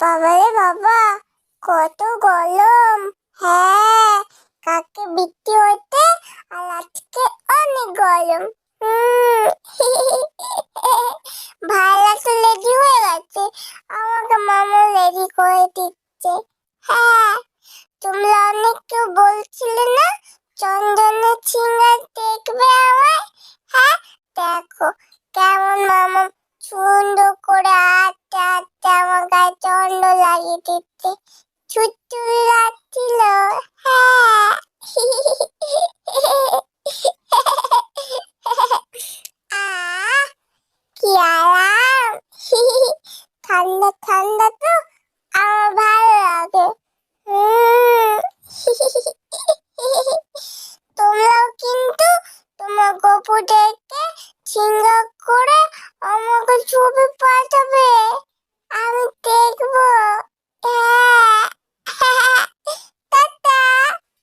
বাবারে বাবা, কত গরম। হ্যাঁ, কাকে বৃষ্টি হতে আর আজকে অনেক গরম। ভাইরা তো রেডি হয়ে গেছে, আমাকে মামা রেডি করে দিচ্ছে। হ্যাঁ, তোমরা অনেক কেউ বলছিলে না চন্দনের সিঙ্গার দেখবে আমায়। হ্যাঁ, দেখো কেমন মামা সুন্দর করে আস্তে আস্তে আমার গায়ে চন্দন লাগিয়ে দিচ্ছে। ছুটছুড়ি লাগছিল। হ্যাঁ। আহ, কি আরাম। ঠান্ডা ঠান্ডা তো আমার ভালো লাগে। হুম। তোমরাও কিন্তু তোমার গপুদেরকে সিঙ্গার করে আমাকে ছবি পাঠাবে, আমি